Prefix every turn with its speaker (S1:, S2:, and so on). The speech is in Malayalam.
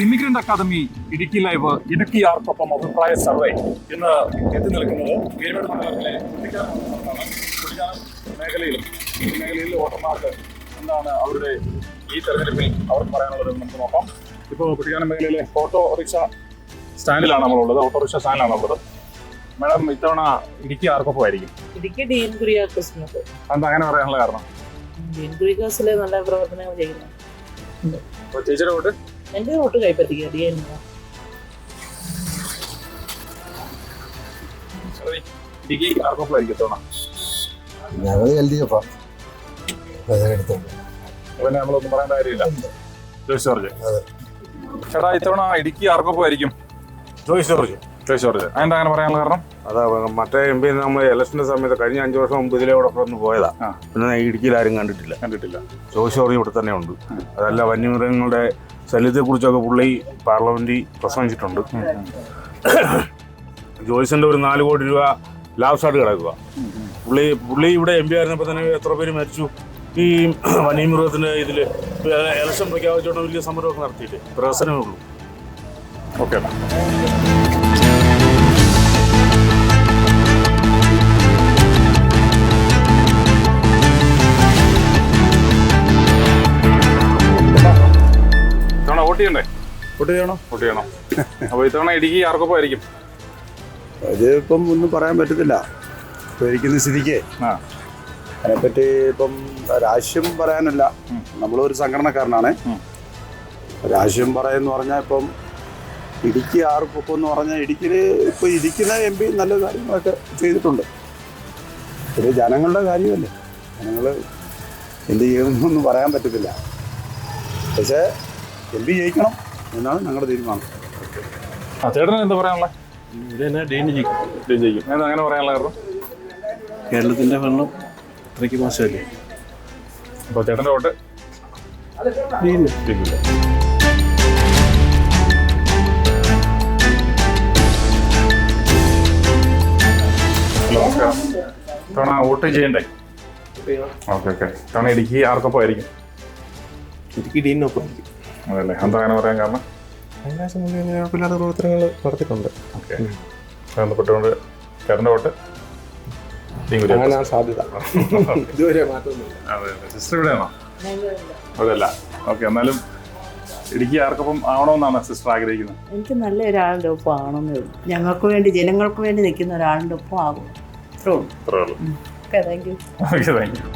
S1: Immigrant academy Idukki live Idukki ആർക്കൊപ്പം അഭിപ്രായ സർവേ ഇന്ന് എത്തി നിൽക്കുന്നത് കീഴ്വേട് മണ്ഡലത്തിലെ കുട്ടിക്കാനം മേഖലയിൽ വോട്ടർമാർക്ക് എന്താണ് അവരുടെ ഈ തെരഞ്ഞെടുപ്പിൽ അവർക്ക് പറയാനുള്ളത് നമുക്ക് നോക്കാം. ഇപ്പോൾ കുട്ടിക്കാനം മേഖലയിലെ ഓട്ടോറിക്ഷ സ്റ്റാൻഡിലാണ് നമ്മളുള്ളത്. ഓട്ടോറിക്ഷ സ്റ്റാൻഡിലാണ് ഉള്ളത്. മാഡം, ഇത്തവണ ഇടുക്കി ആർക്കൊപ്പം ആയിരിക്കും?
S2: ഇടുക്കി ഡീൻ കുര്യാക്കോസിനൊക്കെ.
S1: എന്താ അങ്ങനെ പറയാനുള്ള കാരണം?
S2: ഡീൻ കുര്യാക്കോസിലെ നല്ല പ്രവർത്തനങ്ങൾ ചെയ്യുന്നു.
S1: ടീച്ചറെ വോട്ട്?
S2: എന്റെ വോട്ട് കൈപ്പറ്റിക്കുക
S1: ഇടുക്കി ആർക്കൊപ്പം ആയിരിക്കും ഇത്തവണ?
S3: ഞങ്ങൾ LDF
S1: പിന്നെ നമ്മളൊന്നും പറയേണ്ട കാര്യമില്ല. ജോയ്സ് ജോർജ്. ചേട്ടാ, ഇത്തവണ ഇടുക്കി ആർക്കൊപ്പം ആയിരിക്കും?
S4: ജോയ്സ് ജോർജ്.
S1: അതെന്താ അങ്ങനെ പറയാനുള്ള കാരണം?
S4: അതാ മറ്റേ MP നമ്മൾ ഇലക്ഷന്റെ സമയത്ത് കഴിഞ്ഞ 5 വർഷം മുമ്പ് ഇതിലൂടെ ഒന്ന് പോയതാ. പിന്നെ ഇടുക്കിയിൽ ആരും കണ്ടിട്ടില്ല. ജോയ്സ് ജോർജ് ഇവിടെ തന്നെ ഉണ്ട്. അതല്ല, വന്യമൃഗങ്ങളുടെ ശല്യത്തെ കുറിച്ചൊക്കെ പുള്ളി പാർലമെന്റിൽ പ്രസംഗിച്ചിട്ടുണ്ട്. ജോയ്സിന്റെ ഒരു 4 കോടി രൂപ ലാഭസായിട്ട് കിടക്കുക. പുള്ളി ഇവിടെ MP ആയിരുന്നപ്പോൾ തന്നെ എത്ര പേര് മരിച്ചു. ഈ വന്യമൃഗത്തിന്റെ ഇതിൽ ഇലക്ഷൻ പ്രഖ്യാപിച്ചോണ്ട് വലിയ സമരമൊക്കെ നടത്തിയിട്ട് പ്രശ്നമേ ഉള്ളൂ.
S1: ഓക്കെ. ഇത്തവണ വോട്ട് ചെയ്യണ്ടേ?
S4: വോട്ട് ചെയ്യണം.
S1: അപ്പോൾ ഇത്തവണ ഇടുക്കി ആർക്കൊപ്പം ആയിരിക്കും?
S5: അതിപ്പം ഒന്നും പറയാൻ പറ്റത്തില്ല. ഇപ്പോൾ ഇരിക്കുന്ന സ്ഥിതിക്ക് അതിനെപ്പറ്റി ഇപ്പം രാഷ്ട്രീയം പറയാനല്ല. നമ്മളൊരു സംഘടനക്കാരനാണ്. രാഷ്ട്രീയം പറയാന്ന് പറഞ്ഞാൽ ഇപ്പം ഇടുക്കി ആർക്കൊപ്പം എന്ന് പറഞ്ഞാൽ ഇടുക്കിയിൽ ഇപ്പോൾ ഇരിക്കുന്ന MP നല്ല കാര്യങ്ങളൊക്കെ ചെയ്തിട്ടുണ്ട്. ഒരു ജനങ്ങളുടെ കാര്യമല്ലേ, ജനങ്ങൾ എന്ത് ചെയ്യുമെന്നൊന്നും പറയാൻ പറ്റത്തില്ല. പക്ഷേ MP ജയിക്കണം എന്നാണ് ഞങ്ങളുടെ തീരുമാനം.
S1: ചേട്ടന് എന്താ പറയാനുള്ളത്?
S4: ഡീൻ ജയിക്കും.
S1: എന്താ അങ്ങനെ പറയാനുള്ള കാരണം?
S4: കേരളത്തിന്റെ ഭരണം അത്രയ്ക്ക് മോശമല്ലേ.
S1: അപ്പോൾ ചേട്ടൻ്റെ വോട്ട്? ഹലോ, നമസ്കാരം. ഇത്തവണ വോട്ട് ചെയ്യണ്ടേ? ഓക്കെ. ഇത്തവണ ഇടുക്കി ആർക്കൊപ്പം ആയിരിക്കും?
S6: ഇടുക്കി ഡീനൊപ്പം.
S1: അതല്ലേ, എന്താ അങ്ങനെ പറയാൻ കാരണം?
S6: കുഴപ്പമില്ലാത്ത പ്രവർത്തനങ്ങൾ നടത്തിയിട്ടുണ്ട്.
S1: ഓക്കെ. ബന്ധപ്പെട്ടുകൊണ്ട് ചേട്ടൻ്റെ വോട്ട്?
S6: അങ്ങനെ സാധ്യത ഇതുവരെ മാറ്റമൊന്നുമില്ല.
S1: അതെ. സിസ്റ്റർ ഇവിടെയാണോ? അതല്ല. ഓക്കെ. എന്നാലും ഇടുക്കി ആർക്കൊപ്പം ആവണമെന്നാണ് സിസ്റ്റർ ആഗ്രഹിക്കുന്നത്?
S2: എനിക്ക് നല്ല ഒരാളുടെ ഒപ്പം ആവണമെന്നേ ഉള്ളൂ. ഞങ്ങൾക്ക് വേണ്ടി, ജനങ്ങൾക്ക് വേണ്ടി നിൽക്കുന്ന ഒരാളുടെ ഒപ്പം ആകും. അത്രേ ഉള്ളൂ.
S1: അത്രേ ഉള്ളൂ.
S2: Okay, thank you.
S1: Okay, thank you.